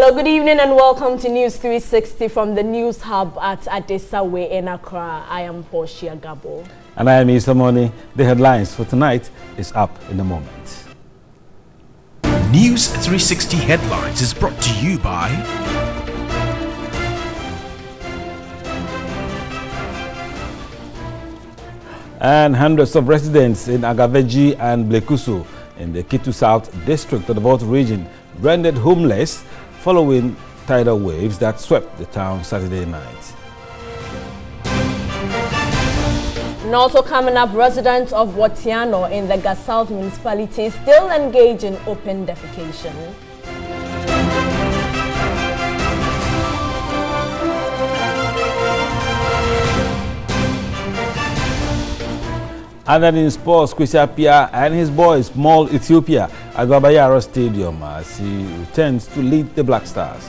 Hello, good evening and welcome to News 360 from the News Hub at Adesawe in Accra. I am Portia Gabo. And I am Mr. Money. The headlines for tonight is up in a moment. News 360 Headlines is brought to you by And hundreds of residents in Agaveji and Blekusu in the Ketu South district of the Volta region rendered homeless following tidal waves that swept the town Saturday night. And also coming up, residents of Watiano in the Gasouth municipality still engage in open defecation. And then in sports, Kwesiapia and his boys, Small Ethiopia at Babayaro Stadium as he returns to lead the Black Stars.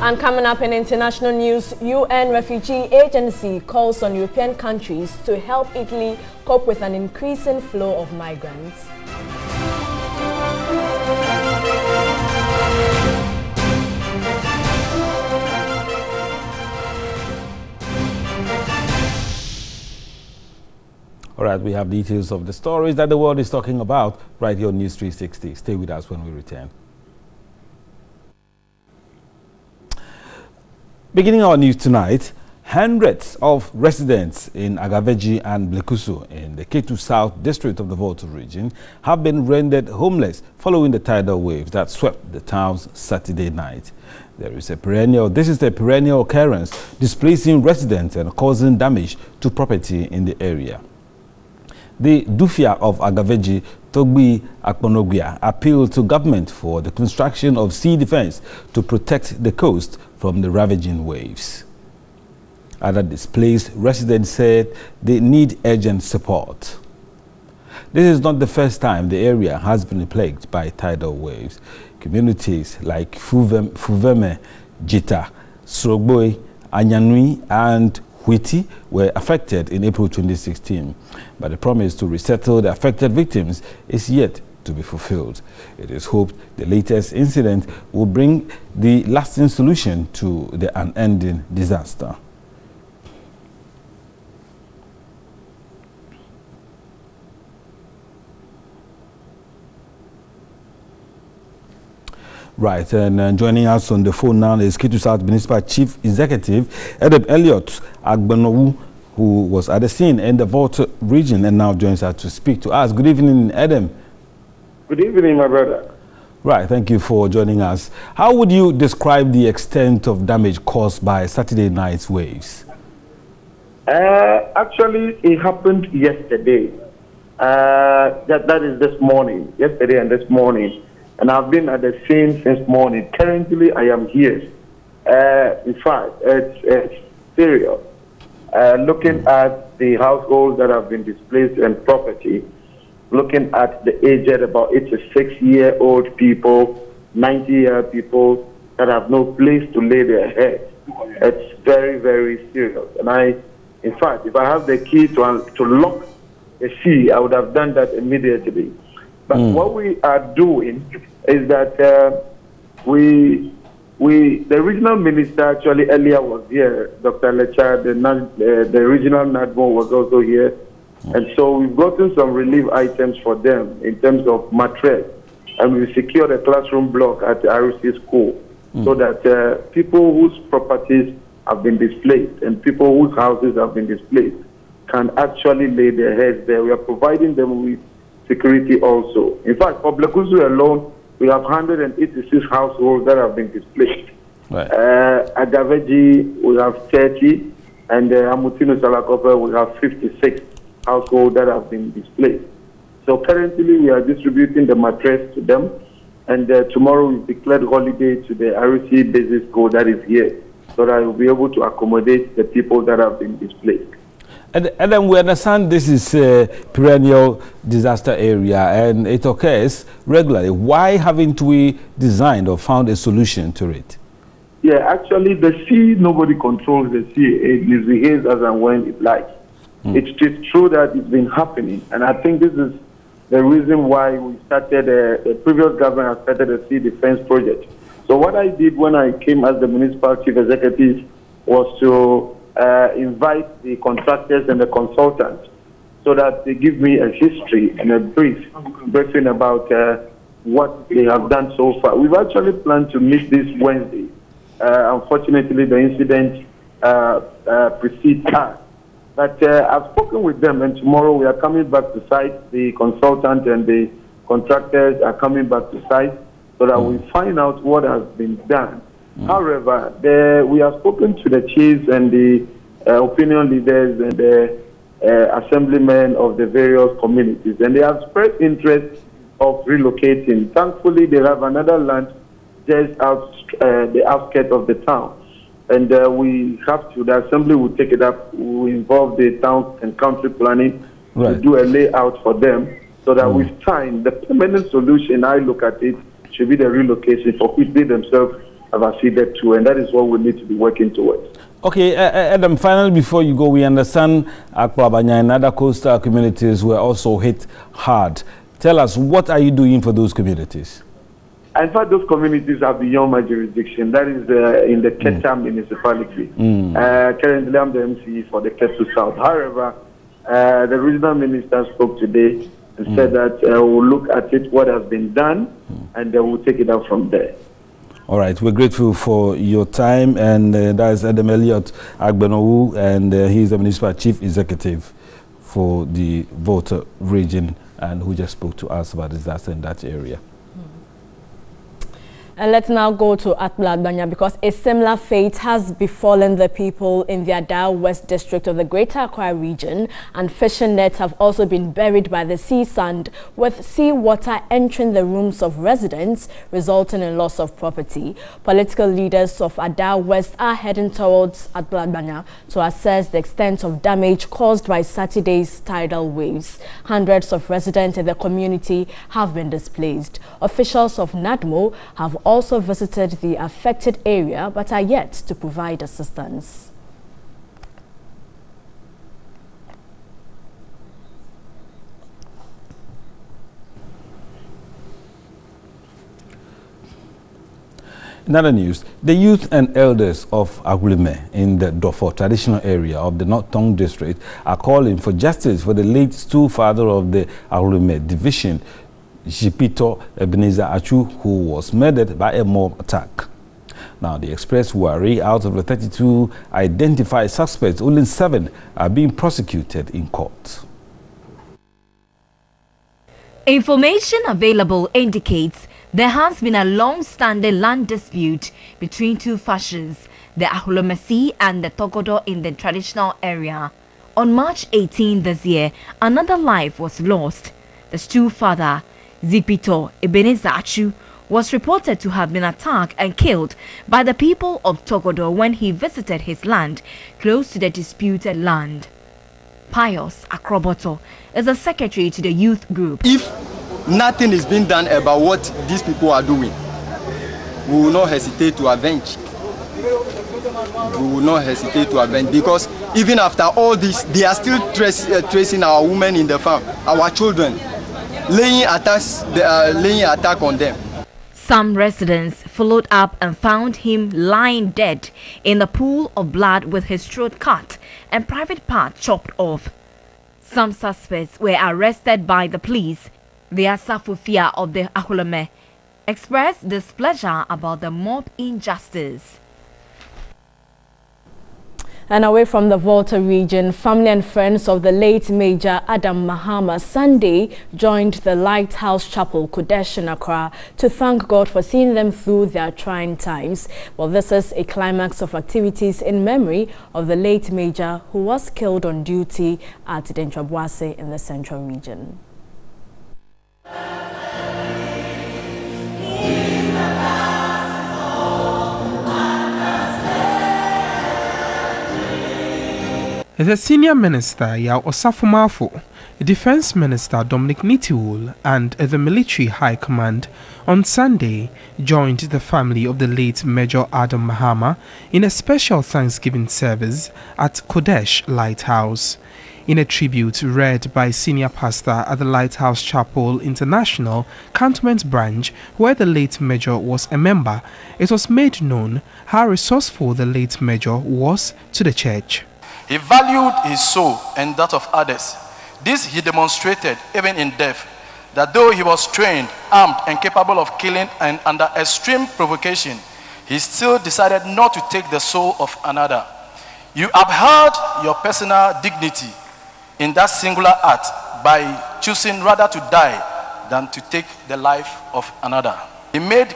And coming up in international news, UN Refugee Agency calls on European countries to help Italy cope with an increasing flow of migrants. All right, we have details of the stories that the world is talking about right here on News 360. Stay with us when we return. Beginning our news tonight, hundreds of residents in Agaveji and Blekusu in the Ketu South district of the Volta region have been rendered homeless following the tidal waves that swept the towns Saturday night. This is a perennial occurrence, displacing residents and causing damage to property in the area. The Dufia of Agaveji, Togbi Akponogwia, appealed to government for the construction of sea defense to protect the coast from the ravaging waves. Other displaced residents said they need urgent support. This is not the first time the area has been plagued by tidal waves. Communities like Fuveme, Jita, Srogboy, Anyanui, and Huiti were affected in April 2016, but the promise to resettle the affected victims is yet to be fulfilled. It is hoped the latest incident will bring the lasting solution to the unending disaster. Right, and joining us on the phone now is Ketu South Municipal Chief Executive Adam Elliot Agbanowu, who was at the scene in the Volta region and now joins us to speak to us. Good evening, Adam. Good evening, my brother. Right, thank you for joining us. How would you describe the extent of damage caused by Saturday night's waves? Actually, it happened yesterday. That is this morning, yesterday and this morning. And I've been at the scene since morning. Currently, I am here. In fact, it's serious. Looking at the households that have been displaced and property, looking at the aged, about 86-year-old people, 90-year people that have no place to lay their head. It's very, very serious. And in fact, if I have the key to lock the sea, I would have done that immediately. But what we are doing is that the regional minister actually earlier was here. Dr. Lecha, the regional NADMO was also here. And so we've gotten some relief items for them in terms of mattress. And we secured a classroom block at the RC school so that people whose properties have been displaced and people whose houses have been displaced can actually lay their heads there. We are providing them with security also. In fact, for Blekusu alone, we have 186 households that have been displaced. Right. Agaveji, we have 30, and Amutino Salakope, we have 56 households that have been displaced. So currently, we are distributing the mattress to them, and tomorrow we declared holiday to the RC basic school that is here, so that we'll be able to accommodate the people that have been displaced. And then we understand this is a perennial disaster area and it occurs regularly. Why haven't we designed or found a solution to it? Yeah, actually the sea, nobody controls the sea. It misbehaves as and when it likes. It's true that it's been happening, and I think this is the reason why we started, the previous government has started a sea defense project. So what I did when I came as the municipal chief executive was to invite the contractors and the consultants so that they give me a history and a briefing about what they have done so far. We've actually planned to meet this Wednesday. Unfortunately, the incident precedes us. But I've spoken with them, and tomorrow we are coming back to site. The consultant and the contractors are coming back to site so that we find out what has been done. However, we have spoken to the chiefs and the opinion leaders and the assemblymen of the various communities, and they have expressed interest of relocating. Thankfully, they have another land just out the outskirts of the town, and we have to. The assembly will take it up. We will involve the town and country planning to do a layout for them, so that with time, the permanent solution, I look at it, should be the relocation for which they themselves have acceded to, and that is what we need to be working towards. Okay, Adam, finally, before you go, we understand Akbabanya and other coastal communities were also hit hard. Tell us, what are you doing for those communities? In fact, those communities are beyond my jurisdiction. That is in the Keta municipality. Currently, I'm the MC for the Ketu South. However, the regional minister spoke today and said that we'll look at it, what has been done, and we'll take it out from there. All right, we're grateful for your time, and that is Adam Elliott Agbenowu, and he's the municipal chief executive for the Volta region, and who just spoke to us about disaster in that area. And let's now go to Dilapidated, because a similar fate has befallen the people in the Ada West district of the Greater Accra region, and fishing nets have also been buried by the sea sand, with sea water entering the rooms of residents, resulting in loss of property. Political leaders of Ada West are heading towards Dilapidated to assess the extent of damage caused by Saturday's tidal waves. Hundreds of residents in the community have been displaced. Officials of NADMO have also visited the affected area but are yet to provide assistance. In other news, the youth and elders of Agulume in the Dofo traditional area of the North Tong district are calling for justice for the late stepfather of the Agulume division, Jipito Ebenezer Achu, who was murdered by a mob attack. Now, they expressed worry. Out of the 32 identified suspects, only 7 are being prosecuted in court. Information available indicates there has been a long-standing land dispute between two factions, the Ahulomesi and the Togodo in the traditional area. On March 18 this year, another life was lost. The stepfather, Jipito Ebenezer Achu, was reported to have been attacked and killed by the people of Togodo when he visited his land close to the disputed land. Pius Akroboto is the secretary to the youth group. If nothing is being done about what these people are doing, we will not hesitate to avenge. We will not hesitate to avenge, because even after all this, they are still tracing our women in the farm, our children, laying attack on them. Some residents followed up and found him lying dead in a pool of blood with his throat cut and private part chopped off. Some suspects were arrested by the police. The Asafufia of the Ahulome expressed displeasure about the mob injustice. And away from the Volta region, family and friends of the late Major Adam Mahama Sunday joined the Lighthouse Chapel, Kudesh in Accra, to thank God for seeing them through their trying times. Well, this is a climax of activities in memory of the late Major, who was killed on duty at Dentrabuase in the Central region. The senior minister, Yao Osafo, the defense minister, Dominic Nitiwul, and the military high command on Sunday joined the family of the late Major Adam Mahama in a special Thanksgiving service at Kodesh Lighthouse. In a tribute read by senior pastor at the Lighthouse Chapel International Cantonment Branch, where the late Major was a member, it was made known how resourceful the late Major was to the church. He valued his soul and that of others. This he demonstrated even in death, that though he was trained, armed, and capable of killing and under extreme provocation, he still decided not to take the soul of another. You upheld your personal dignity in that singular act by choosing rather to die than to take the life of another. He made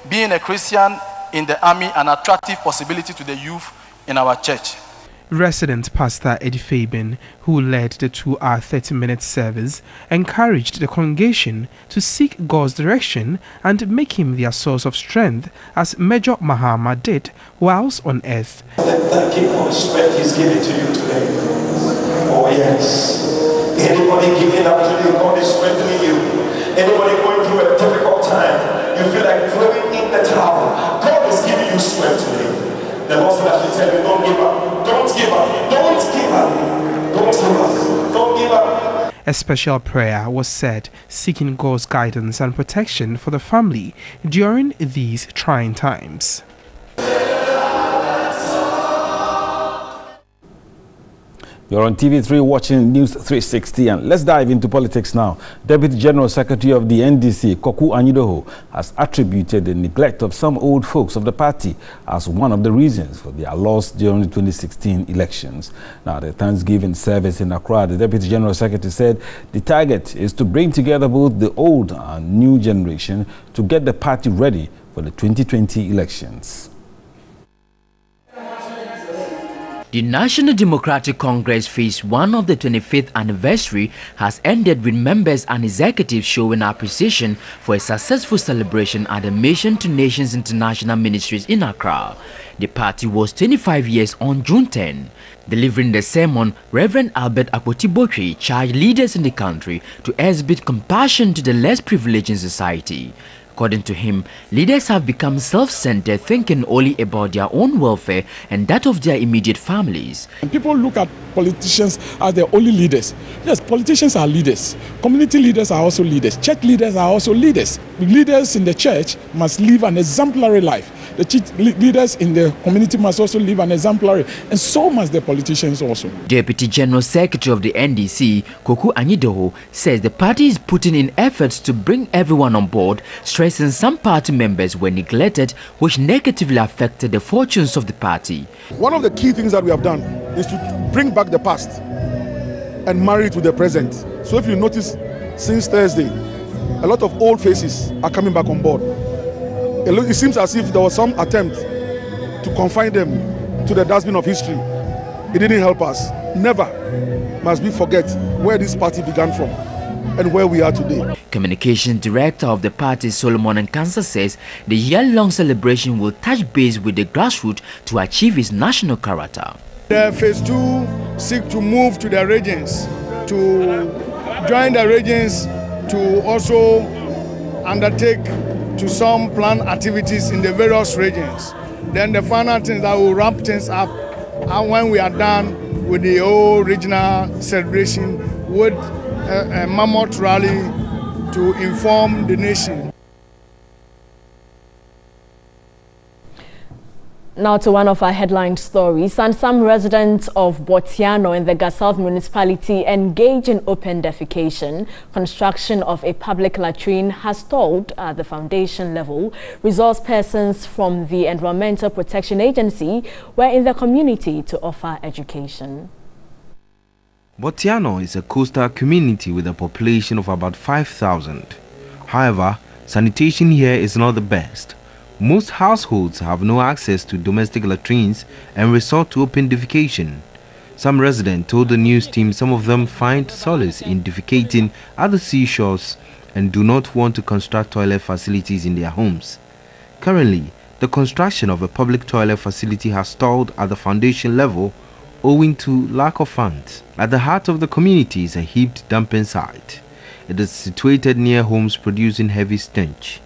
being a Christian in the army an attractive possibility to the youth in our church. Resident Pastor Eddie Fabian, who led the 2-hour 30-minute service, encouraged the congregation to seek God's direction and make him their source of strength, as Major Mahama did whilst on earth. Thank him for the strength he's giving to you today. Oh yes. Anybody giving up today, God is strengthening you. Anybody going through a difficult time, you feel like throwing in the towel, God is giving you strength today. The Lord said I should tell you, don't give up. Don't give up. Don't give up. Don't give up. Don't give up. A special prayer was said, seeking God's guidance and protection for the family during these trying times. You're on TV3 watching News 360, and let's dive into politics now. Deputy General Secretary of the NDC, Koku Anyidoho, has attributed the neglect of some old folks of the party as one of the reasons for their loss during the 2016 elections. Now, the Thanksgiving service in Accra, the Deputy General Secretary said the target is to bring together both the old and new generation to get the party ready for the 2020 elections. The National Democratic Congress Phase 1 of the 25th anniversary has ended with members and executives showing appreciation for a successful celebration at the Mission to Nations International Ministries in Accra. The party was 25 years on June 10. Delivering the sermon, Reverend Albert Akpoti-Botwe charged leaders in the country to exhibit compassion to the less privileged in society. According to him, leaders have become self-centered, thinking only about their own welfare and that of their immediate families. And people look at politicians as their only leaders. Yes, politicians are leaders. Community leaders are also leaders. Church leaders are also leaders. The leaders in the church must live an exemplary life. The leaders in the community must also live an exemplary, and so must the politicians also. Deputy General Secretary of the NDC, Koku Anyidoho, says the party is putting in efforts to bring everyone on board, stressing some party members were neglected, which negatively affected the fortunes of the party. One of the key things that we have done is to bring back the past and marry it with the present. So if you notice, since Thursday, a lot of old faces are coming back on board. It seems as if there was some attempt to confine them to the dustbin of history. It didn't help us. Never must we forget where this party began from and where we are today. Communications Director of the party, Solomon Nkansa, says the year-long celebration will touch base with the grassroots to achieve its national character. The Phase 2 seek to move to the regions, to join the regions, to also undertake to some planned activities in the various regions. Then the final thing that will wrap things up, and when we are done with the whole regional celebration with a mammoth rally to inform the nation. Now to one of our headline stories, and some residents of Botiano in the Gasouth municipality engage in open defecation. Construction of a public latrine has stalled at the foundation level. Resource persons from the Environmental Protection Agency were in the community to offer education. Botiano is a coastal community with a population of about 5,000. However, sanitation here is not the best. Most households have no access to domestic latrines and resort to open defecation. Some residents told the news team some of them find solace in defecating at the seashores and do not want to construct toilet facilities in their homes. Currently, the construction of a public toilet facility has stalled at the foundation level owing to lack of funds. At the heart of the community is a heaped dumping site. It is situated near homes producing heavy stench.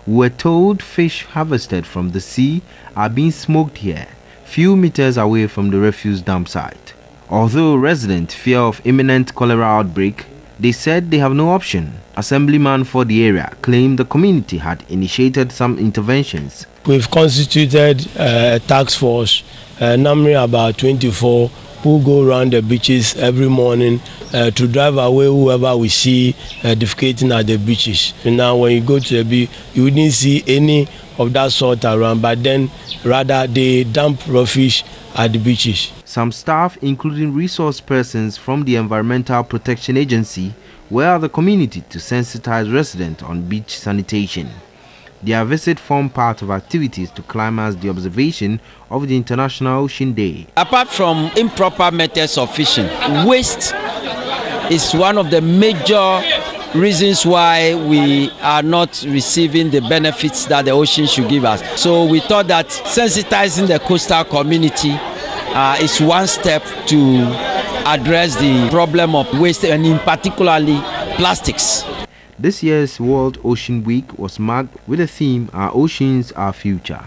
We were told fish harvested from the sea are being smoked here, few meters away from the refuse dump site. Although residents fear of imminent cholera outbreak, they said they have no option. Assemblyman for the area claimed the community had initiated some interventions. We've constituted a task force, numbering about 24, who go around the beaches every morning to drive away whoever we see defecating at the beaches. And now when you go to the beach, you wouldn't see any of that sort around, but then rather they dump rubbish at the beaches. Some staff, including resource persons from the Environmental Protection Agency, were at the community to sensitize residents on beach sanitation. Their visit formed part of activities to climax the observation of the International Ocean Day. Apart from improper methods of fishing, waste is one of the major reasons why we are not receiving the benefits that the ocean should give us. So we thought that sensitizing the coastal community is one step to address the problem of waste, and in particularly plastics. This year's World Ocean Week was marked with the theme Our Oceans, Our Future.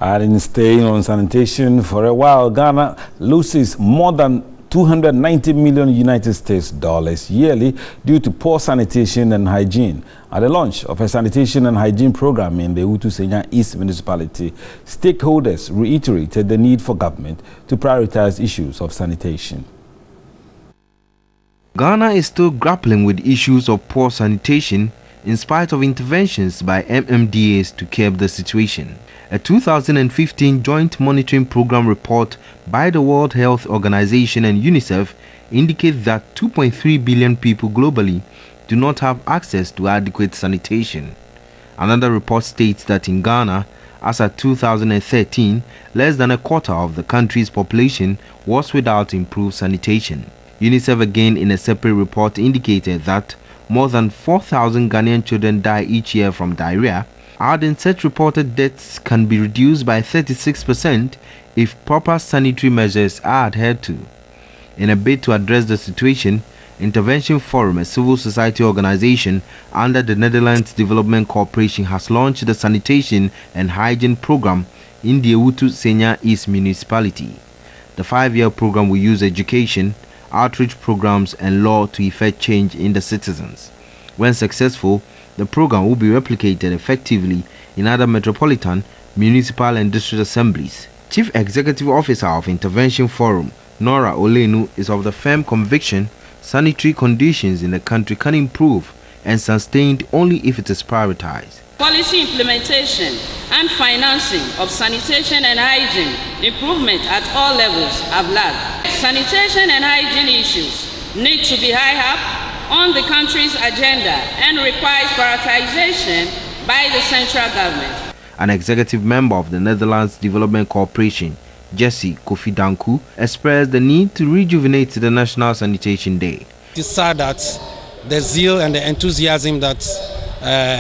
And staying on sanitation for a while, Ghana loses more than 290 million United States dollars yearly due to poor sanitation and hygiene. At the launch of a sanitation and hygiene program in the Utu-Senya East Municipality, stakeholders reiterated the need for government to prioritize issues of sanitation. Ghana is still grappling with issues of poor sanitation in spite of interventions by MMDAs to curb the situation. A 2015 Joint Monitoring Program report by the World Health Organization and UNICEF indicates that 2.3 billion people globally do not have access to adequate sanitation. Another report states that in Ghana, as at 2013, less than a quarter of the country's population was without improved sanitation. UNICEF again in a separate report indicated that more than 4,000 Ghanaian children die each year from diarrhea, adding such reported deaths can be reduced by 36% if proper sanitary measures are adhered to. In a bid to address the situation, Intervention Forum, a civil society organization under the Netherlands Development Corporation, has launched the sanitation and hygiene program in the Utu-Senya East Municipality. The 5-year program will use education, outreach programs and law to effect change in the citizens. When successful, the program will be replicated effectively in other metropolitan, municipal and district assemblies. Chief Executive Officer of Intervention Forum, Nora Olenu, is of the firm conviction sanitary conditions in the country can improve and sustained only if it is prioritized. Policy implementation and financing of sanitation and hygiene improvement at all levels have lagged. Sanitation and hygiene issues need to be high up on the country's agenda and requires prioritization by the central government. An executive member of the Netherlands Development Corporation, Jesse Kofi Danku, expressed the need to rejuvenate the National Sanitation Day. It is sad that the zeal and the enthusiasm that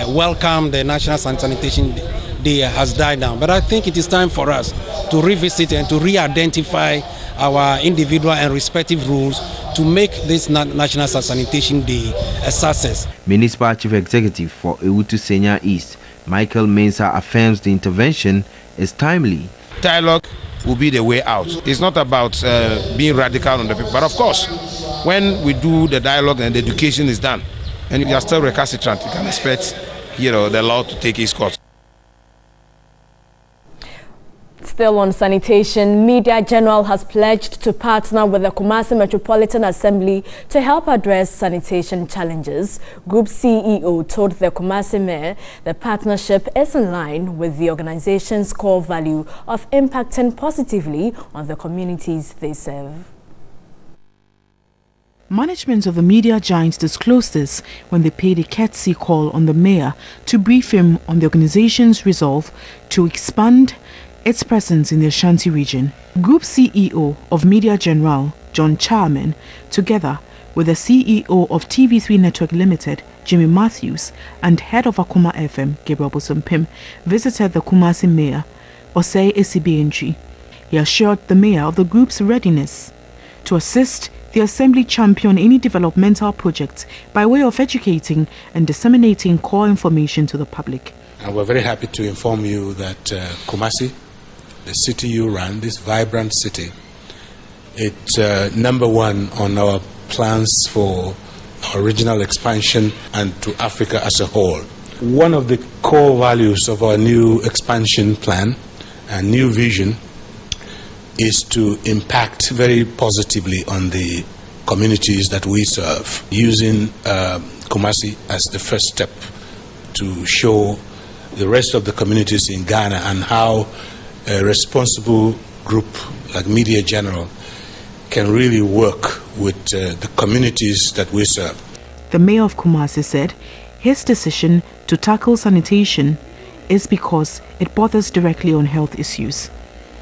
welcome the National Sanitation Day has died down. But I think it is time for us to revisit and to re-identify our individual and respective rules to make this National Sanitation Day a success. Municipal Chief Executive for Utu-Senya East, Michael Mensah, affirms the intervention is timely. Dialogue will be the way out. It's not about being radical on the people, but of course, when we do the dialogue and the education is done, and you are still recalcitrant, you can expect, the law to take its course. Still on sanitation, Media General has pledged to partner with the Kumasi Metropolitan Assembly to help address sanitation challenges. Group CEO told the Kumasi Mayor the partnership is in line with the organization's core value of impacting positively on the communities they serve. Management of the media giant disclosed this when they paid a courtesy call on the mayor to brief him on the organization's resolve to expand its presence in the Ashanti region. Group CEO of Media General, John Charman, together with the CEO of TV3 Network Limited, Jimmy Matthews, and head of Akuma FM, Gabriel Bosompim, visited the Kumasi mayor, Osei Esibientri. He assured the mayor of the group's readiness to assist the assembly champion any developmental projects by way of educating and disseminating core information to the public. And we're very happy to inform you that Kumasi, the city you run, this vibrant city, It's number one on our plans for our regional expansion and to Africa as a whole. One of the core values of our new expansion plan and new vision is to impact very positively on the communities that we serve, using Kumasi as the first step to show the rest of the communities in Ghana and how a responsible group like Media General can really work with the communities that we serve. The mayor of Kumasi said his decision to tackle sanitation is because it bothers directly on health issues.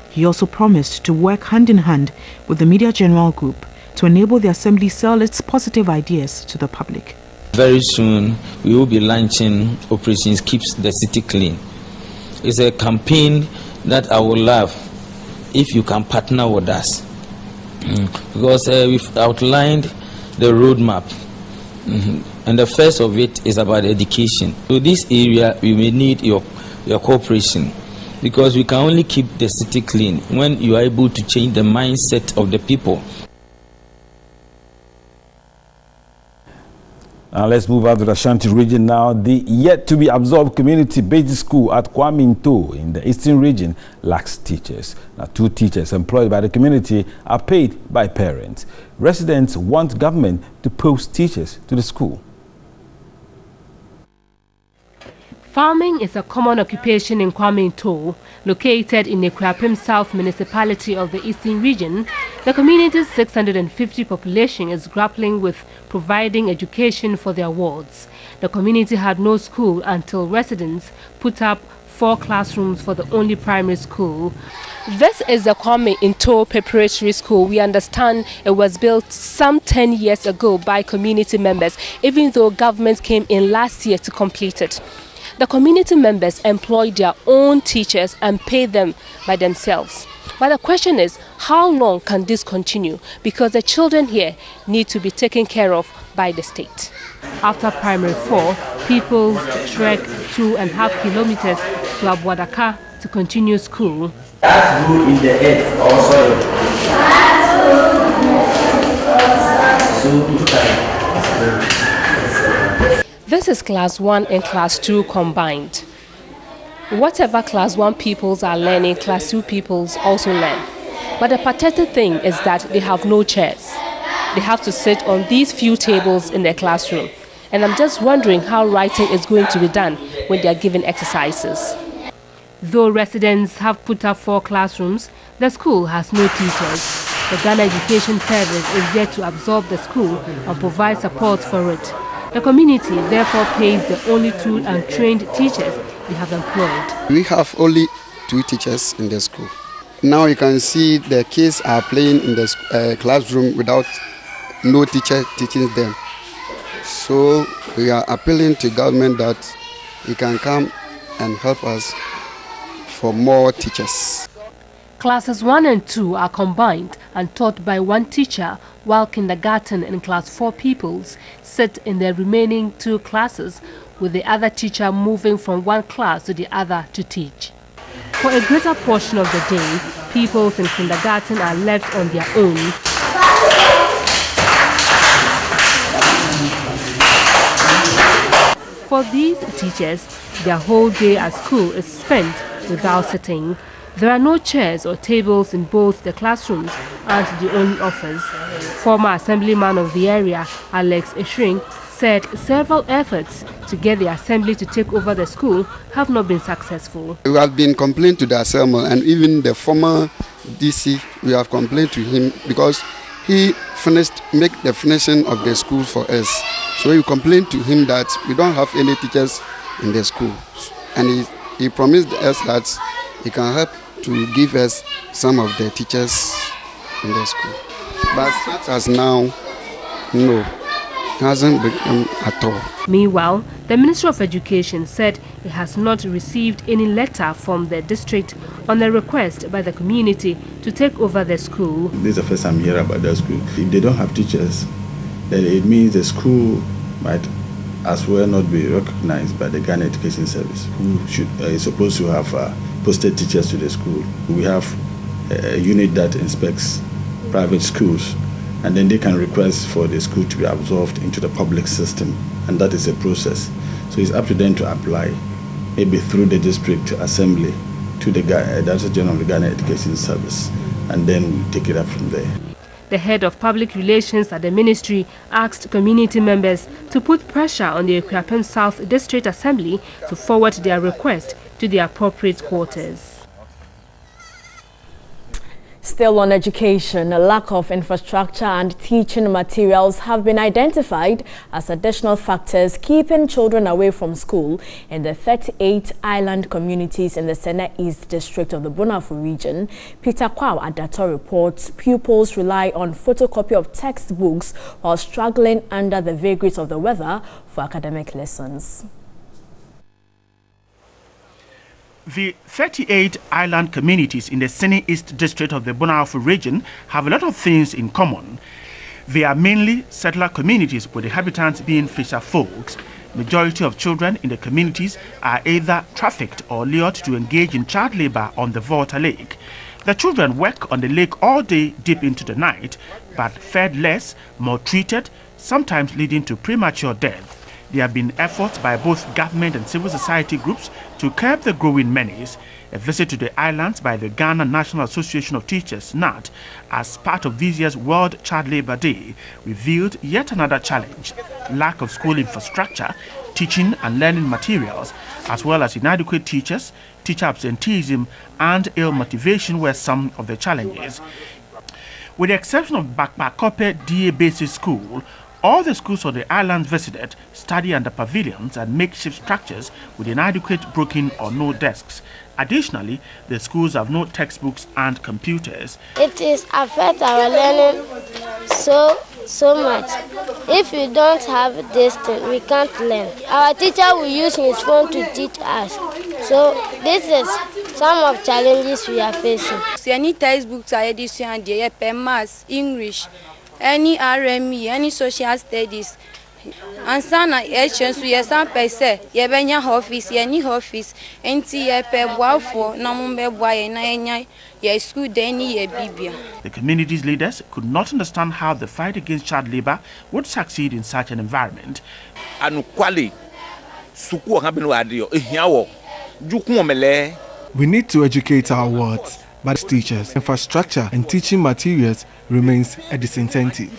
He also promised to work hand in hand with the Media General Group to enable the assembly sell its positive ideas to the public. Very soon we will be launching Operations Keeps the City Clean. It's a campaign that I would love if you can partner with us, because we've outlined the roadmap, and the first of it is about education. So this area we may need your cooperation, because we can only keep the city clean when you are able to change the mindset of the people. Let's move out to the Ashanti region now. The yet-to-be-absorbed community basic school at Kwaminto in the eastern region lacks teachers. Now, 2 teachers employed by the community are paid by parents. Residents want government to post teachers to the school. Farming is a common occupation in Kwaminto, located in the Kwapim South municipality of the Eastern region. The community's 650 population is grappling with providing education for their wards. The community had no school until residents put up 4 classrooms for the only primary school. This is the Kwaminto Preparatory School. We understand it was built some 10 years ago by community members, even though government came in last year to complete it. The community members employ their own teachers and pay them by themselves. But the question is, how long can this continue? Because the children here need to be taken care of by the state. After primary 4, people trek 2.5 kilometers to Abuadaka to continue school. That's good in the earth also. This is class 1 and class 2 combined. Whatever class 1 pupils are learning, class 2 pupils also learn. But the pathetic thing is that they have no chairs. They have to sit on these few tables in their classroom. And I'm just wondering how writing is going to be done when they are given exercises. Though residents have put up 4 classrooms, the school has no teachers. The Ghana Education Service is there to absorb the school and provide support for it. The community therefore pays the only 2 untrained teachers they have employed. We have only 2 teachers in the school. Now you can see the kids are playing in the classroom without no teacher teaching them. So we are appealing to government that he can come and help us for more teachers. Classes 1 and 2 are combined and taught by 1 teacher, while kindergarten and class 4 pupils sit in the remaining 2 classes, with the other teacher moving from one class to the other to teach. For a greater portion of the day, pupils in kindergarten are left on their own. For these teachers, their whole day at school is spent without sitting. There are no chairs or tables in both the classrooms and the only office. Former assemblyman of the area, Alex Eshring, said several efforts to get the assembly to take over the school have not been successful. We have been complaining to the assembly, and even the former DC, we have complained to him because he make the finishing of the school for us. So we complained to him that we don't have any teachers in the school, and he promised us that he can help to give us some of the teachers in the school. But as now, no, it hasn't become at all. Meanwhile, the Ministry of Education said it has not received any letter from the district on a request by the community to take over the school. This is the first time hearing about the school. If they don't have teachers, then it means the school might as well not be recognized by the Ghana Education Service, who is supposed to have posted teachers to the school. We have a unit that inspects private schools, and then they can request for the school to be absorbed into the public system, and that is a process. So it's up to them to apply, maybe through the district assembly to the Director General of the Ghana Education Service, and then we take it up from there. The head of public relations at the ministry asked community members to put pressure on the Akuapem South District Assembly to forward their request to the appropriate quarters. Still on education, a lack of infrastructure and teaching materials have been identified as additional factors keeping children away from school in the 38 island communities in the Sene East District of the Bonafo region. Peter Kwao Adato reports pupils rely on photocopy of textbooks while struggling under the vagaries of the weather for academic lessons. The 38 island communities in the Sene East District of the Bonafo region have a lot of things in common. They are mainly settler communities, with the inhabitants being fisher folks. Majority of children in the communities are either trafficked or lured to engage in child labor on the Volta Lake. The children work on the lake all day deep into the night, but fed less, maltreated, sometimes leading to premature death. There have been efforts by both government and civil society groups to curb the growing menace. A visit to the islands by the Ghana National Association of Teachers, NAT, as part of this year's World Child Labour Day, revealed yet another challenge: lack of school infrastructure, teaching and learning materials, as well as inadequate teachers, teacher absenteeism, and ill motivation were some of the challenges. With the exception of Bakpakope DA Basic School, all the schools on the islands visited study under pavilions and makeshift structures with inadequate, broken or no desks. Additionally, the schools have no textbooks and computers. It is affect our learning so much. If we don't have this thing, we can't learn. Our teacher will use his phone to teach us. So this is some of challenges we are facing. Any textbooks are edition, maths, English, any RME, any social studies. And some so yes, some pese, yebenya office, any office, enti yepe for no mumbe boy na ye school deni ye bibia. The community's leaders could not understand how the fight against child labor would succeed in such an environment. We need to educate our wards, but teachers, infrastructure and teaching materials remains a disincentive.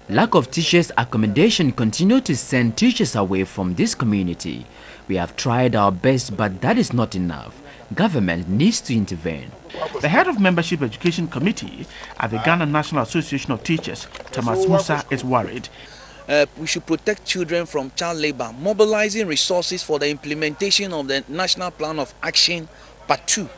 Lack of teachers' accommodation continue to send teachers away from this community. We have tried our best, but that is not enough. Government needs to intervene. The head of Membership Education Committee at the Ghana National Association of Teachers, Thomas Musa, is worried. We should protect children from child labor, mobilizing resources for the implementation of the National Plan of Action Part 2.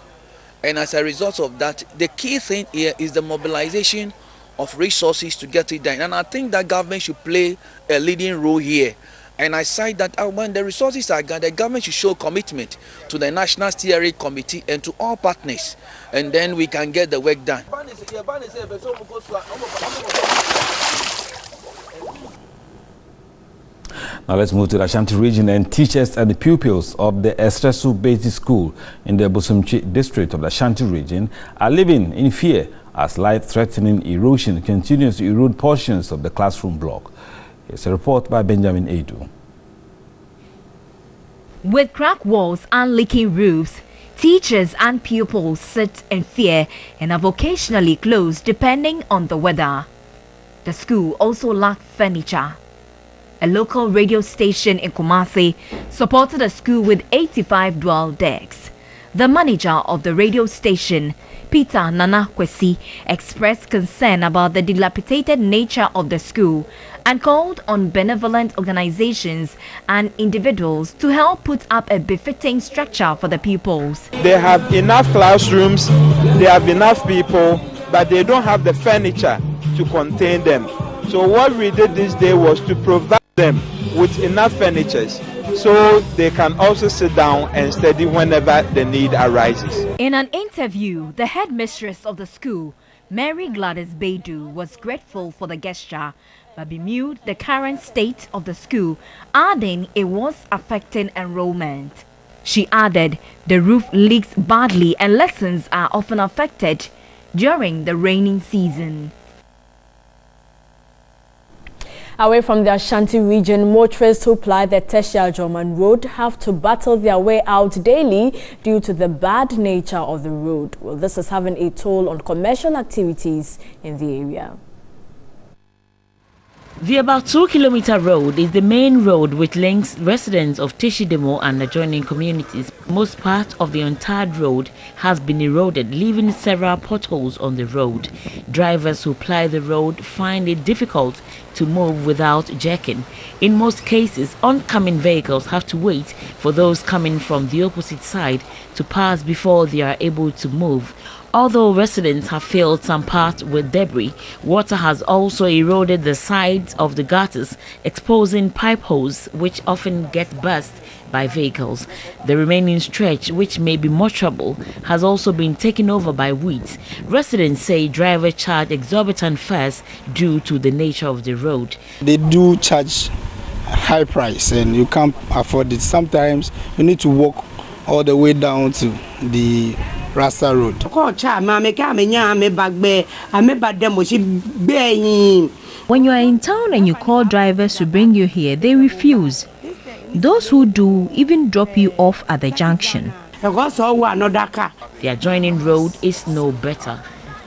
And as a result of that, the key thing here is the mobilization of resources to get it done. And I think that government should play a leading role here. And I cite that when the resources are gathered, the government should show commitment to the National Steering Committee and to all partners. And then we can get the work done. Now let's move to the Ashanti region, and teachers and the pupils of the Estresu Basic School in the Bosumchi district of the Ashanti region are living in fear as life-threatening erosion continues to erode portions of the classroom block. Here's a report by Benjamin Edu. With cracked walls and leaking roofs, teachers and pupils sit in fear and have occasionally closed depending on the weather. The school also lacked furniture. A local radio station in Kumasi supported a school with 85 dual decks. The manager of the radio station, Peter Nana Kwesi, expressed concern about the dilapidated nature of the school and called on benevolent organizations and individuals to help put up a befitting structure for the pupils. They have enough classrooms, they have enough people, but they don't have the furniture to contain them. So what we did this day was to provide them with enough furniture so they can also sit down and study whenever the need arises. In an interview, the headmistress of the school, Mary Gladys Baidu, was grateful for the gesture but bemoaned the current state of the school, adding it was affecting enrollment. She added the roof leaks badly and lessons are often affected during the raining season. Away from the Ashanti region, motorists who ply the Teshia German road have to battle their way out daily due to the bad nature of the road. Well, this is having a toll on commercial activities in the area. The about 2-kilometer road is the main road which links residents of Teshidemo and adjoining communities. Most part of the untarred road has been eroded, leaving several potholes on the road. Drivers who ply the road find it difficult to move without jerking. In most cases, oncoming vehicles have to wait for those coming from the opposite side to pass before they are able to move. Although residents have filled some parts with debris, water has also eroded the sides of the gutters, exposing pipe holes which often get burst by vehicles. The remaining stretch, which may be more trouble, has also been taken over by weeds. Residents say drivers charge exorbitant fares due to the nature of the road. They do charge high price and you can't afford it. Sometimes you need to walk all the way down to the Rasta Road. When you are in town and you call drivers to bring you here, they refuse. Those who do even drop you off at the junction. The adjoining road is no better.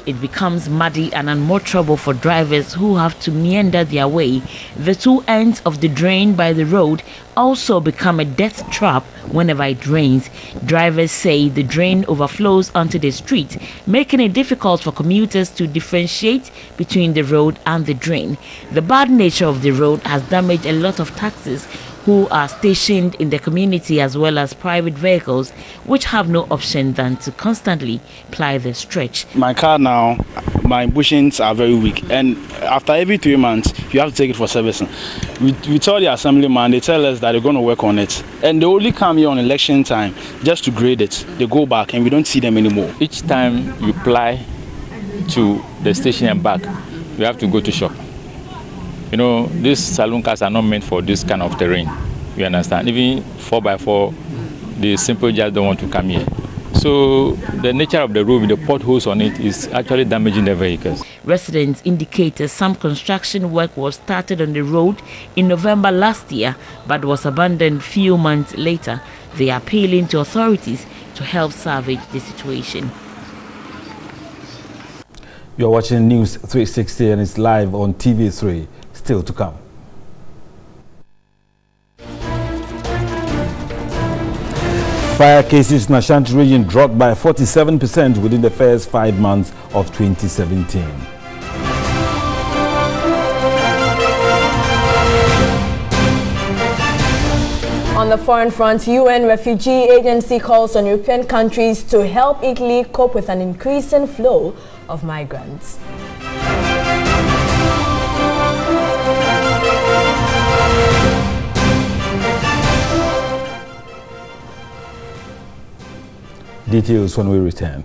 It becomes muddy and more trouble for drivers who have to meander their way. The two ends of the drain by the road also become a death trap whenever it rains. Drivers say the drain overflows onto the street, making it difficult for commuters to differentiate between the road and the drain. The bad nature of the road has damaged a lot of taxis who are stationed in the community as well as private vehicles which have no option than to constantly ply the stretch. My car now, my bushings are very weak, and after every 3 months you have to take it for servicing. We tell the assemblyman, they tell us that they're going to work on it, and they only come here on election time just to grade it. They go back and we don't see them anymore. Each time you ply to the station and back, you have to go to shop. You know, these saloon cars are not meant for this kind of terrain. You understand? Even 4x4, they simply just don't want to come here. So the nature of the road with the potholes on it is actually damaging the vehicles. Residents indicated some construction work was started on the road in November last year, but was abandoned few months later. They are appealing to authorities to help salvage the situation. You're watching News 360 and it's live on TV3. Still to come. Fire cases in Ashanti region dropped by 47% within the first 5 months of 2017. On the foreign front, UN Refugee Agency calls on European countries to help Italy cope with an increasing flow of migrants. Details when we return.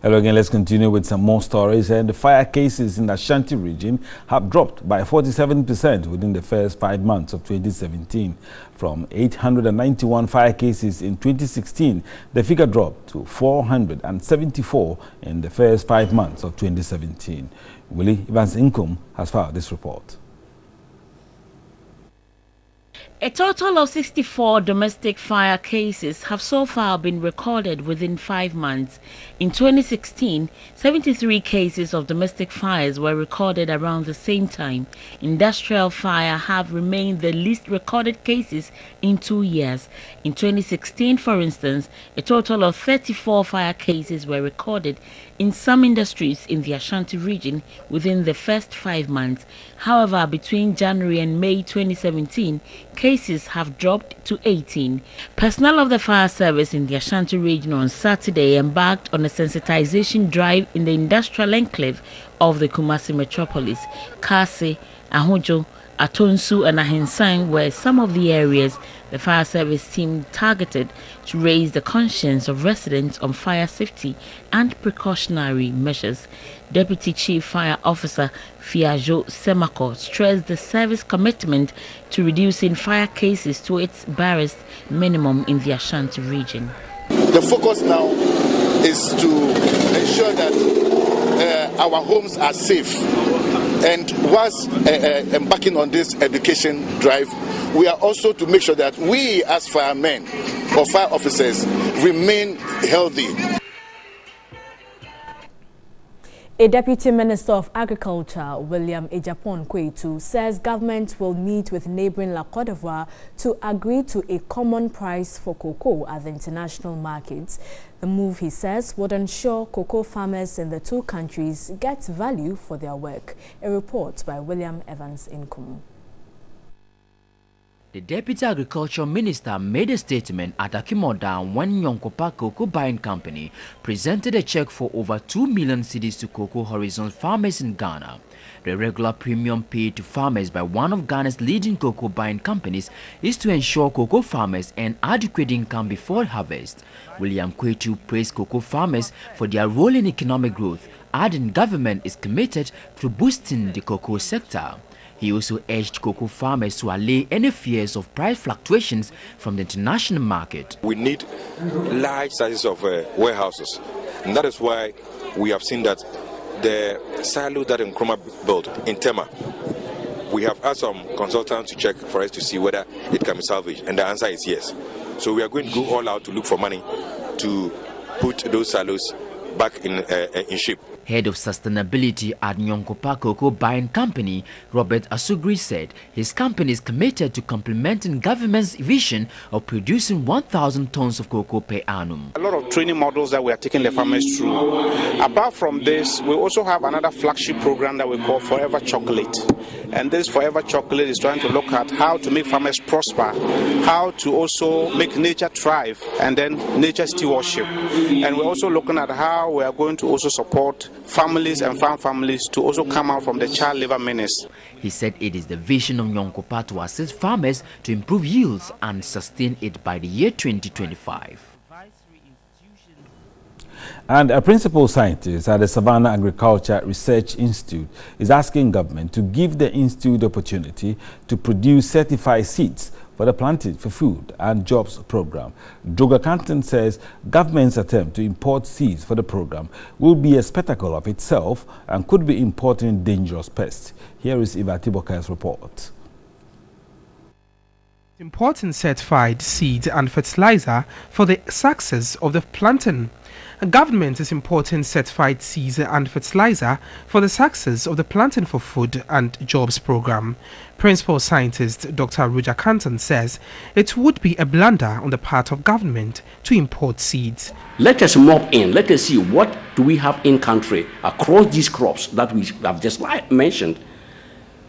Hello again, let's continue with some more stories. And the fire cases in the Ashanti region have dropped by 47% within the first 5 months of 2017. From 891 fire cases in 2016, the figure dropped to 474 in the first 5 months of 2017. Willie Evans Inkum has filed this report. A total of 64 domestic fire cases have so far been recorded within 5 months. In 2016, 73 cases of domestic fires were recorded around the same time. Industrial fire have remained the least recorded cases in 2 years. In 2016, for instance, a total of 34 fire cases were recorded in some industries in the Ashanti region within the first 5 months. However, between January and May 2017, cases have dropped to 18. Personnel of the fire service in the Ashanti region on Saturday embarked on a sensitization drive in the industrial enclave of the Kumasi metropolis. Kasi, Ahujo, Atonsu and Ahinsang were some of the areas the fire service team targeted to raise the conscience of residents on fire safety and precautionary measures. Deputy Chief Fire Officer Fiajo Semako stressed the service commitment to reducing fire cases to its barest minimum in the Ashanti region. The focus now is to ensure that our homes are safe. And whilst embarking on this education drive, we are also to make sure that we as firemen or fire officers remain healthy. A Deputy Minister of Agriculture, William Ejapon Kwetu, says government will meet with neighboring La Côte d'Ivoire to agree to a common price for cocoa at the international markets. The move, he says, would ensure cocoa farmers in the two countries get value for their work. A report by William Evans Inkum. The Deputy Agriculture Minister made a statement at Akimoda when Yonkopa Cocoa Buying Company presented a check for over 2 million cedis to cocoa horizon farmers in Ghana. The regular premium paid to farmers by one of Ghana's leading cocoa buying companies is to ensure cocoa farmers earn adequate income before harvest. William Kwetu praised cocoa farmers for their role in economic growth, adding government is committed to boosting the cocoa sector. He also urged cocoa farmers to allay any fears of price fluctuations from the international market. We need large sizes of warehouses, and that is why we have seen that the silo that Nkrumah built in Tema, we have asked some consultants to check for us to see whether it can be salvaged, and the answer is yes. So we are going to go all out to look for money to put those silos back in shape. Head of Sustainability at Nyonkopa Cocoa Buying Company, Robert Asugri, said his company is committed to complementing government's vision of producing 1,000 tons of cocoa per annum. A lot of training models that we are taking the farmers through. Apart from this, we also have another flagship program that we call Forever Chocolate. And this Forever Chocolate is trying to look at how to make farmers prosper, how to also make nature thrive, and then nature stewardship. And we're also looking at how we are going to also support families and farm families to also come out from the child labor menace. He said it is the vision of Nyonkopa to assist farmers to improve yields and sustain it by the year 2025. And a principal scientist at the Savannah Agriculture Research Institute is asking government to give the institute the opportunity to produce certified seeds for the Planted for Food and Jobs program. Droga Canton says government's attempt to import seeds for the program will be a spectacle of itself and could be importing dangerous pests. Here is Eva Tiboka's report. Importing certified seeds and fertilizer for the success of the planting. The government is importing certified seeds and fertilizer for the success of the Planting for Food and Jobs program. Principal scientist Dr. Roger Canton says it would be a blunder on the part of government to import seeds. Let us mop in, let us see what do we have in country across these crops that we have just mentioned.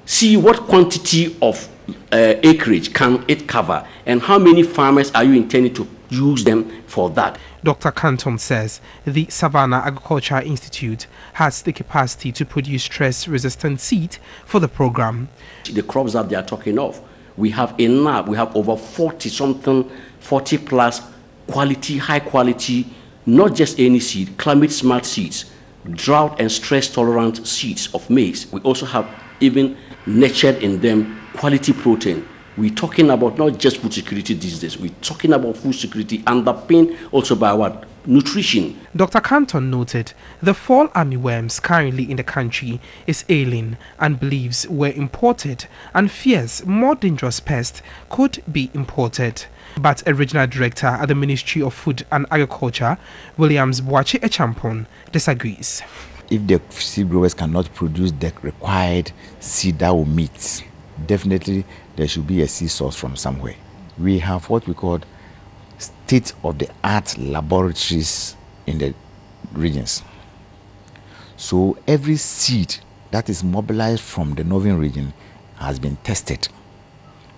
See what quantity of acreage can it cover and how many farmers are you intending to use them for that. Dr. Canton says the Savannah Agriculture Institute has the capacity to produce stress-resistant seed for the program. The crops that they are talking of, we have enough, we have over 40 plus quality, high quality, not just any seed, climate smart seeds, drought and stress tolerant seeds of maize. We also have even nurtured in them quality protein. We're talking about not just food security these days, we're talking about food security underpinned also by what? Nutrition. Dr. Canton noted the fall armyworms currently in the country is ailing and believes were imported and fears more dangerous pests could be imported. But a regional director at the Ministry of Food and Agriculture, Williams Boache Echampon, disagrees. If the seed growers cannot produce the required seed that will meet, definitely there should be a seed source from somewhere. We have what we call state-of-the-art laboratories in the regions. So every seed that is mobilized from the northern region has been tested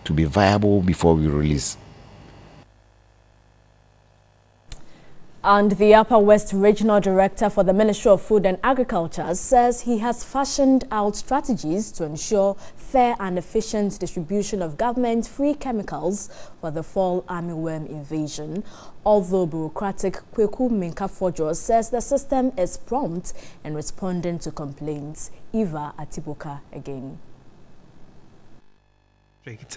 to be viable before we release. And the Upper West Regional Director for the Ministry of Food and Agriculture says he has fashioned out strategies to ensure fair and efficient distribution of government-free chemicals for the fall armyworm invasion. Although bureaucratic, Kweku Minka-Fojo says the system is prompt in responding to complaints. Eva Atiboka again.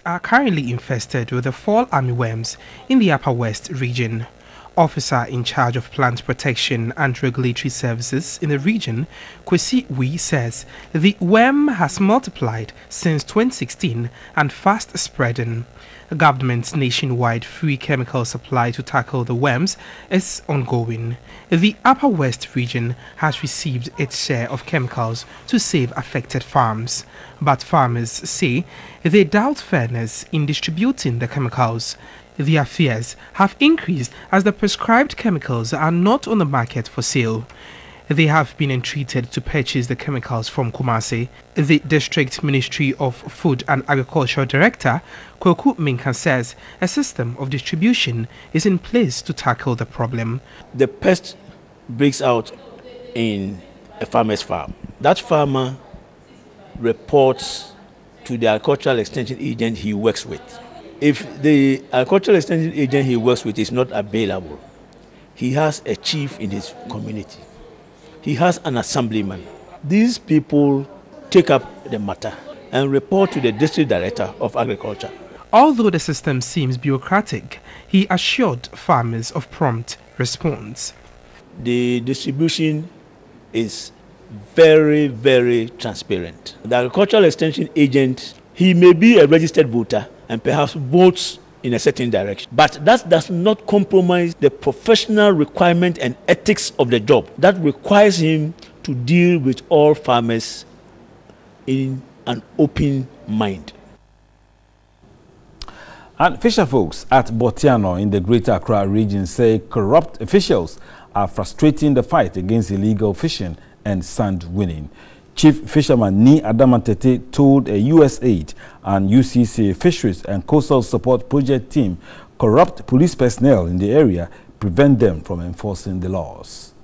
Are currently infested with the fall armyworms in the Upper West region. Officer in charge of plant protection and regulatory services in the region, Kwesi Wee, says the worm has multiplied since 2016 and fast spreading. The government's nationwide free chemical supply to tackle the worms is ongoing. The Upper West region has received its share of chemicals to save affected farms, but farmers say they doubt fairness in distributing the chemicals. Their fears have increased as the prescribed chemicals are not on the market for sale. They have been entreated to purchase the chemicals from Kumasi. The District Ministry of Food and Agriculture Director, Kweku Minka, says a system of distribution is in place to tackle the problem. The pest breaks out in a farmer's farm. That farmer reports to the agricultural extension agent he works with. If the agricultural extension agent he works with is not available, he has a chief in his community. He has an assemblyman. These people take up the matter and report to the district director of agriculture. Although the system seems bureaucratic, he assured farmers of prompt response. The distribution is very, very transparent. The agricultural extension agent, he may be a registered voter and perhaps votes in a certain direction. But that does not compromise the professional requirement and ethics of the job. That requires him to deal with all farmers in an open mind. And fisher folks at Botiano in the Greater Accra region say corrupt officials are frustrating the fight against illegal fishing and sand winning. Chief Fisherman Ni Adamatete told a USAID and UCC Fisheries and Coastal Support Project team corrupt police personnel in the area prevent them from enforcing the laws.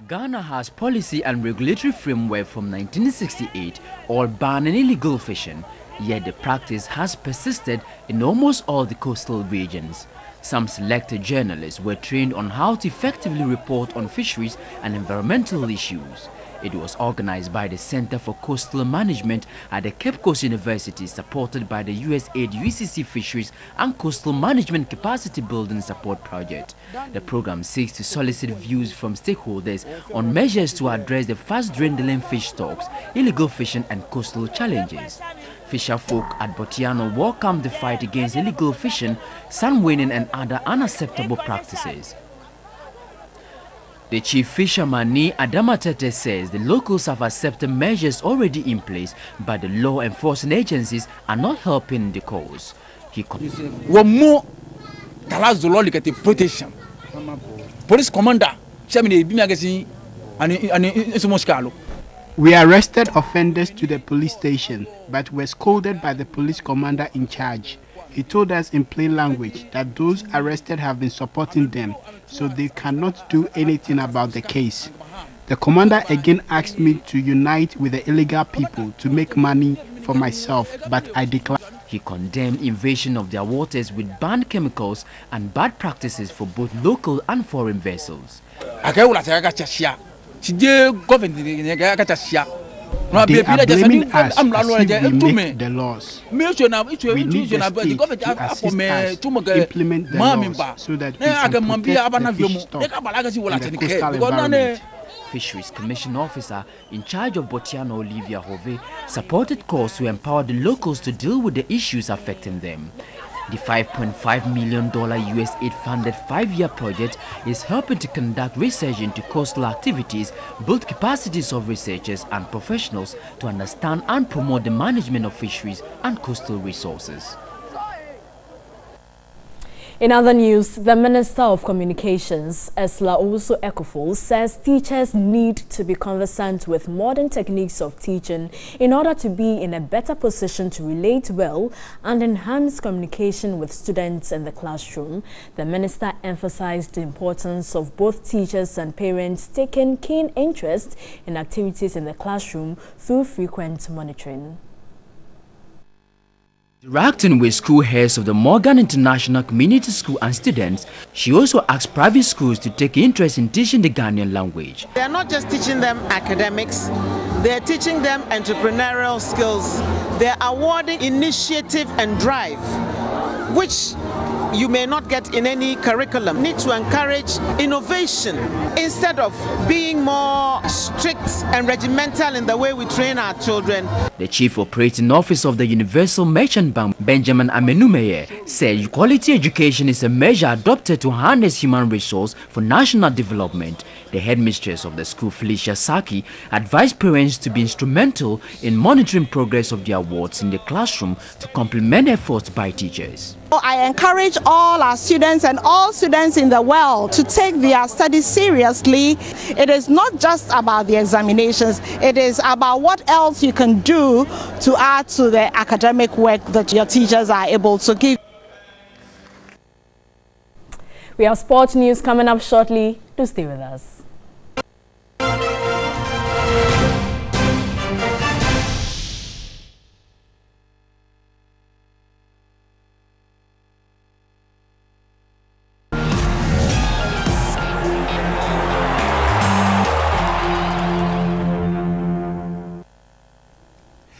Ghana has policy and regulatory framework from 1968 all banning illegal fishing, yet the practice has persisted in almost all the coastal regions. Some selected journalists were trained on how to effectively report on fisheries and environmental issues. It was organized by the Center for Coastal Management at the Cape Coast University, supported by the USAID UCC Fisheries and Coastal Management Capacity Building Support Project. The program seeks to solicit views from stakeholders on measures to address the fast-dwindling fish stocks, illegal fishing and coastal challenges. Fisher folk at Botiano welcomed the fight against illegal fishing, sand winning and other unacceptable practices. The chief fisherman Ni Adamatete says the locals have accepted measures already in place, but the law enforcing agencies are not helping the cause. He more protection. Police commander, we arrested offenders to the police station, but were scolded by the police commander in charge. He told us in plain language that those arrested have been supporting them, so they cannot do anything about the case. The commander again asked me to unite with the illegal people to make money for myself, but I declined. He condemned invasion of their waters with banned chemicals and bad practices for both local and foreign vessels. They are blaming us as if we make the laws. We need the state to assist us implement the laws so that we can protect the fish stock and the coastal environment. Fisheries Commission Officer in charge of Botiano, Olivia Hove, supported calls to empower the locals to deal with the issues affecting them. The $5.5 million USAID-funded 5-year project is helping to conduct research into coastal activities, build capacities of researchers and professionals to understand and promote the management of fisheries and coastal resources. In other news, the Minister of Communications, Esla Owusu-Ekuful, says teachers need to be conversant with modern techniques of teaching in order to be in a better position to relate well and enhance communication with students in the classroom. The minister emphasized the importance of both teachers and parents taking keen interest in activities in the classroom through frequent monitoring. Interacting with school heads of the Morgan International Community School and students, she also asked private schools to take interest in teaching the Ghanaian language. They are not just teaching them academics, they are teaching them entrepreneurial skills. They are awarding initiative and drive, which you may not get in any curriculum. Need to encourage innovation instead of being more strict and regimental in the way we train our children. The Chief Operating Officer of the Universal Merchant Bank, Benjamin Amenumeye, said quality education is a measure adopted to harness human resource for national development. The headmistress of the school, Felicia Saki, advised parents to be instrumental in monitoring progress of their wards in the classroom to complement efforts by teachers. I encourage all our students and all students in the world to take their studies seriously. It is not just about the examinations, it is about what else you can do to add to the academic work that your teachers are able to give. We have sports news coming up shortly. Do stay with us.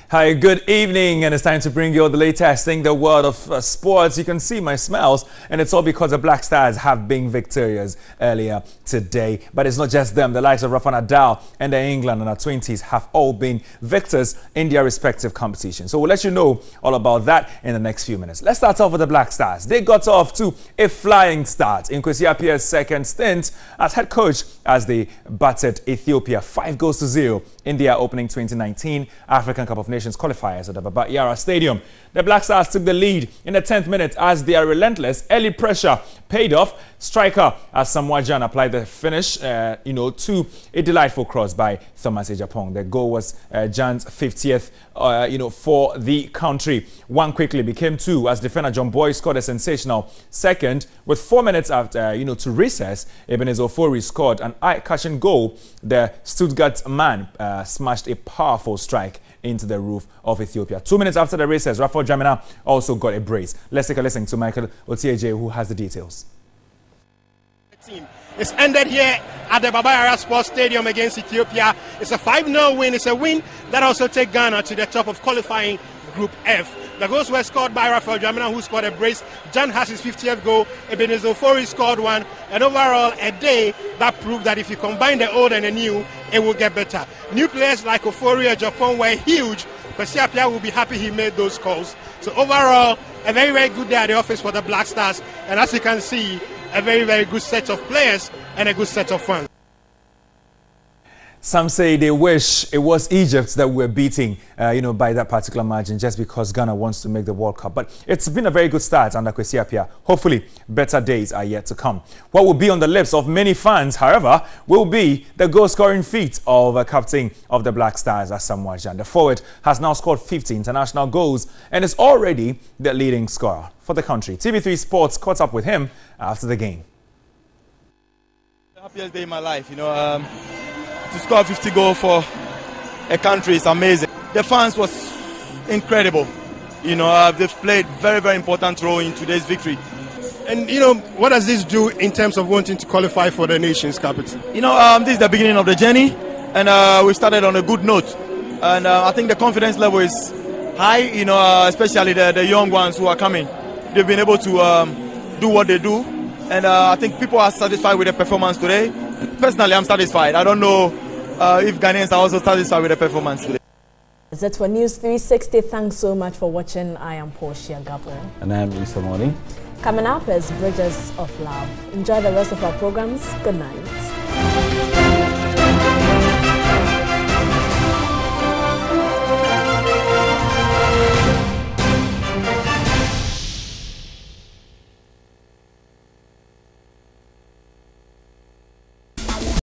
Hi, good evening, and it's time to bring you all the latest in the world of sports. You can see my smiles, and it's all because the Black Stars have been victorious earlier today. But it's not just them. The likes of Rafa Nadal and the England and our 20s have all been victors in their respective competitions. So we'll let you know all about that in the next few minutes. Let's start off with the Black Stars. They got off to a flying start in Kwesi Appiah's second stint as head coach as they battered Ethiopia 5-0 in their opening 2019 African Cup of Nations qualifiers at the Baba Yara Stadium. The Black Stars took the lead in the 10th minute as their relentless early pressure paid off. Striker Asamoah Gyan applied the finish, to a delightful cross by Thomas Ejapong. The goal was Gyan's 50th, for the country. One quickly became two as defender John Boy scored a sensational second. With 4 minutes after, to recess, Ebenezer Ofori scored an eye-catching goal. The Stuttgart man smashed a powerful strike into the roof of Ethiopia. 2 minutes after the recess, Rafael Jamina also got a brace. Let's take a listen to Michael Otieje, who has the details. It's ended here at the Baba Yara Sports Stadium against Ethiopia. It's a 5-0 win. It's a win that also takes Ghana to the top of qualifying Group F. The goals were scored by Rafael Jamina, who scored a brace. Gyan has his 50th goal. Ebenezer Ofori scored one. And overall, a day that proved that if you combine the old and the new, it will get better. New players like Ofori and Japan were huge. Kwesi Appiah will be happy he made those calls. So overall, a very, very good day at the office for the Black Stars. And as you can see, a very, very good set of players and a good set of fans. Some say they wish it was Egypt that we're beating, by that particular margin just because Ghana wants to make the World Cup. But it's been a very good start under Kwesi Appiah. Hopefully, better days are yet to come. What will be on the lips of many fans, however, will be the goal-scoring feat of a captain of the Black Stars, Asamoah Gyan. The forward has now scored 50 international goals and is already the leading scorer for the country. TV3 Sports caught up with him after the game. The happiest day in my life, to score 50 goals for a country is amazing. The fans was incredible. They've played very, very important role in today's victory. And, what does this do in terms of wanting to qualify for the nation's capital? This is the beginning of the journey, and we started on a good note. And I think the confidence level is high, especially the young ones who are coming. They've been able to do what they do. And I think people are satisfied with the performance today. Personally, I'm satisfied. I don't know if Ghanaians are also satisfied with the performance today. That's it for News 360. Thanks so much for watching. I am Portia Gabo. And I am Mr. Morning. Coming up is Bridges of Love. Enjoy the rest of our programs. Good night.